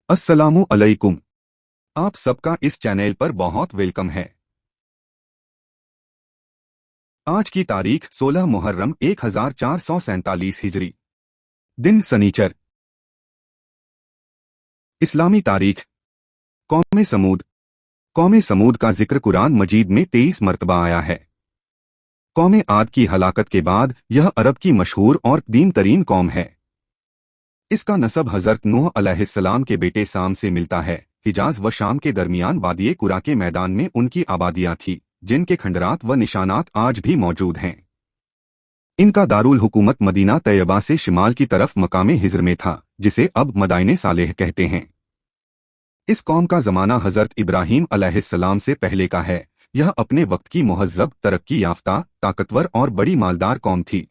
अस्सलामु अलैकुम। आप सबका इस चैनल पर बहुत वेलकम है। आज की तारीख 16 मुहर्रम 1447 हिजरी, दिन सनीचर। इस्लामी तारीख। कौम समूद का जिक्र कुरान मजीद में 23 मरतबा आया है। कौम आद की हलाकत के बाद यह अरब की मशहूर और कदीम तरीन कौम है। इसका नसब हजरत नूह अलैहिस्सलाम के बेटे साम से मिलता है। हिजाज व शाम के दरमियान वादिये कुरा के मैदान में उनकी आबादियां थी, जिनके खंडरात व निशानात आज भी मौजूद हैं। इनका दारुल हुकूमत मदीना तैयबा से शिमाल की तरफ मकामे हिज्र में था, जिसे अब मदाइने सालेह कहते हैं। इस कौम का जमाना हजरत इब्राहीम अलैहिस्सलाम से पहले का है। यह अपने वक्त की मुहज्जब, तरक्की याफ्ता, ताकतवर और बड़ी मालदार कौम थी।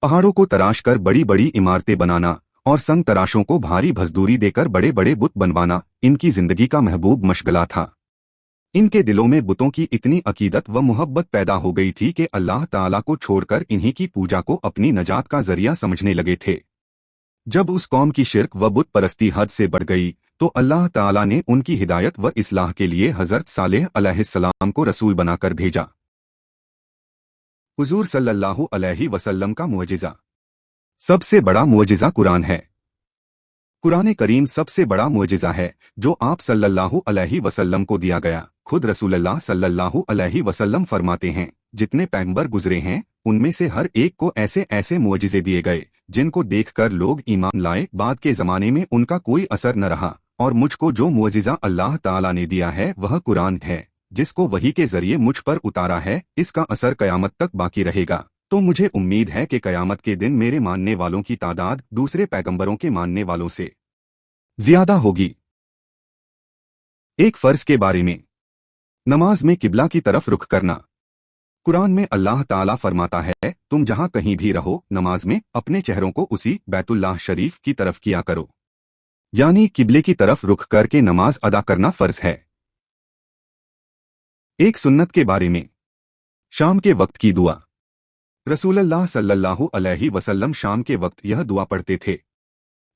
पहाड़ों को तराश कर बड़ी बड़ी इमारतें बनाना और संग तराशों को भारी भसदूरी देकर बड़े बड़े बुत बनवाना इनकी जिंदगी का महबूब मशगला था। इनके दिलों में बुतों की इतनी अकीदत व मुहब्बत पैदा हो गई थी कि अल्लाह ताला को छोड़कर इन्हीं की पूजा को अपनी नजात का जरिया समझने लगे थे। जब उस कौम की शिर्क व बुत परस्ती हद से बढ़ गई तो अल्लाह ताला ने उनकी हिदायत व इस्लाह के लिए हजरत सालेह अलैहिस्सलाम को रसूल बनाकर भेजा। हुजूर सल्लल्लाहु अलैहि वसल्लम का मुअजिज़ा। सबसे बड़ा मुअजिज़ा कुरान है। कुरान करीम सबसे बड़ा मुअजिज़ा है जो आप सल्लल्लाहु अलैहि वसल्लम को दिया गया। खुद रसूलुल्लाह सल्लल्लाहु अलैहि वसल्लम फरमाते हैं, जितने पैगंबर गुजरे हैं उनमें से हर एक को ऐसे ऐसे मुअजिज़े दिए गए जिनको देखकर लोग ईमान लाए। बाद के ज़माने में उनका कोई असर न रहा, और मुझको जो मुअजिज़ा अल्लाह ताला ने दिया है वह कुरान है, जिसको वही के जरिए मुझ पर उतारा है। इसका असर कयामत तक बाकी रहेगा। तो मुझे उम्मीद है कि कयामत के दिन मेरे मानने वालों की तादाद दूसरे पैगंबरों के मानने वालों से ज्यादा होगी। एक फर्ज के बारे में। नमाज में किबला की तरफ रुख करना। कुरान में अल्लाह ताला फरमाता है, तुम जहां कहीं भी रहो नमाज में अपने चेहरों को उसी बैतुल्लाह शरीफ की तरफ किया करो, यानी किबले की तरफ रुख करके नमाज अदा करना फर्ज है। एक सुन्नत के बारे में। शाम के वक्त की दुआ। रसूलुल्लाह सल्लल्लाहु अलैहि वसल्लम शाम के वक्त यह दुआ पढ़ते थे,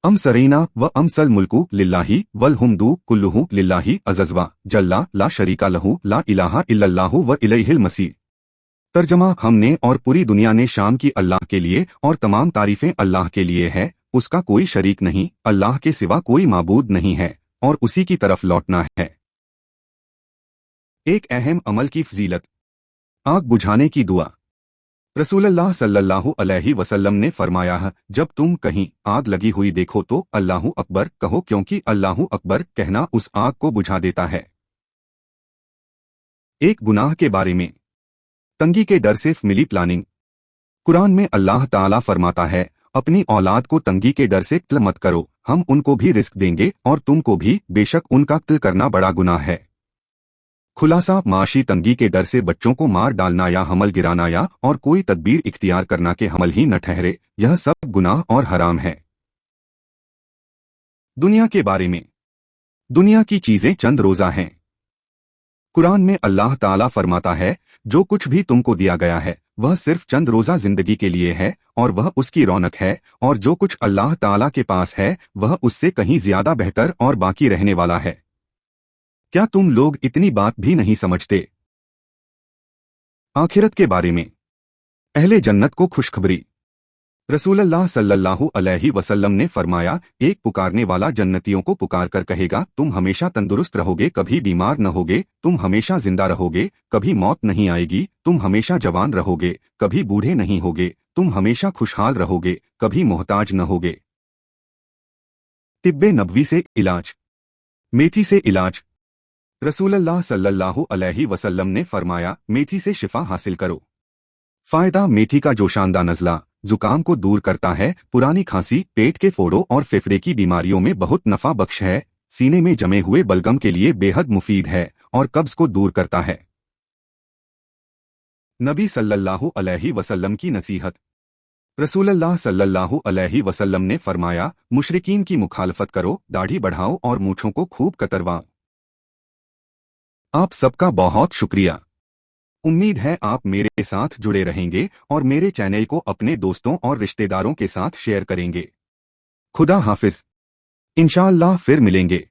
अमसरीना व अमसल मुल्कु लिल्लाही वल हुम्दु कुल्लुहु लिल्लाही अज़ज़वा जल्ला ला शरीका लहू ला इलाहा इल्लल्लाहु व इलैहिल मसीह। तर्जमा, हमने और पूरी दुनिया ने शाम की अल्लाह के लिए और तमाम तारीफें अल्लाह के लिए है, उसका कोई शरीक नहीं, अल्लाह के सिवा कोई माबूद नहीं है और उसी की तरफ लौटना है। एक अहम अमल की फजीलत। आग बुझाने की दुआ। रसूलुल्लाह सल्लल्लाहु अलैहि वसल्लम ने फरमाया है, जब तुम कहीं आग लगी हुई देखो तो अल्लाहु अकबर कहो, क्योंकि अल्लाहु अकबर कहना उस आग को बुझा देता है। एक गुनाह के बारे में। तंगी के डर से मिली प्लानिंग। कुरान में अल्लाह ताला फरमाता है, अपनी औलाद को तंगी के डर से कत्ल मत करो, हम उनको भी रिस्क देंगे और तुमको भी, बेशक उनका कत्ल करना बड़ा गुनाह है। खुलासा, माशी तंगी के डर से बच्चों को मार डालना या हमल गिराना या और कोई तदबीर इख्तियार करना के हमल ही न ठहरे, यह सब गुनाह और हराम है। दुनिया के बारे में। दुनिया की चीजें चंद रोजा हैं। कुरान में अल्लाह ताला फरमाता है, जो कुछ भी तुमको दिया गया है वह सिर्फ चंद रोजा जिंदगी के लिए है और वह उसकी रौनक है, और जो कुछ अल्लाह ताला के पास है वह उससे कहीं ज्यादा बेहतर और बाकी रहने वाला है। क्या तुम लोग इतनी बात भी नहीं समझते? आखिरत के बारे में। अहले जन्नत को खुशखबरी। रसूलुल्लाह सल्लल्लाहु अलैहि वसल्लम ने फरमाया, एक पुकारने वाला जन्नतियों को पुकार कर कहेगा, तुम हमेशा तंदुरुस्त रहोगे, कभी बीमार न होगे, तुम हमेशा जिंदा रहोगे, कभी मौत नहीं आएगी, तुम हमेशा जवान रहोगे, कभी बूढ़े नहीं होगे, तुम हमेशा खुशहाल रहोगे, कभी मोहताज न होगे। तिब्बे नबवी से इलाज। मेथी से इलाज। रसूलुल्लाह सल्लल्लाहु अलैहि वसल्लम ने फरमाया, मेथी से शिफा हासिल करो। फायदा, मेथी का जोशानदा नज़ला जुकाम को दूर करता है, पुरानी खांसी, पेट के फोड़ों और फेफड़े की बीमारियों में बहुत नफा बख्श है, सीने में जमे हुए बलगम के लिए बेहद मुफीद है और कब्ज को दूर करता है। नबी सल्लल्लाहु अलैहि वसल्लम की नसीहत। रसूलुल्लाह सल्लल्लाहु अलैहि वसल्लम ने फरमाया, मुशरिकीन की मुखालफत करो, दाढ़ी बढ़ाओ और मूंछों को खूब कतरवाओ। आप सबका बहुत शुक्रिया। उम्मीद है आप मेरे साथ जुड़े रहेंगे और मेरे चैनल को अपने दोस्तों और रिश्तेदारों के साथ शेयर करेंगे। खुदा हाफिज। इंशाअल्लाह फिर मिलेंगे।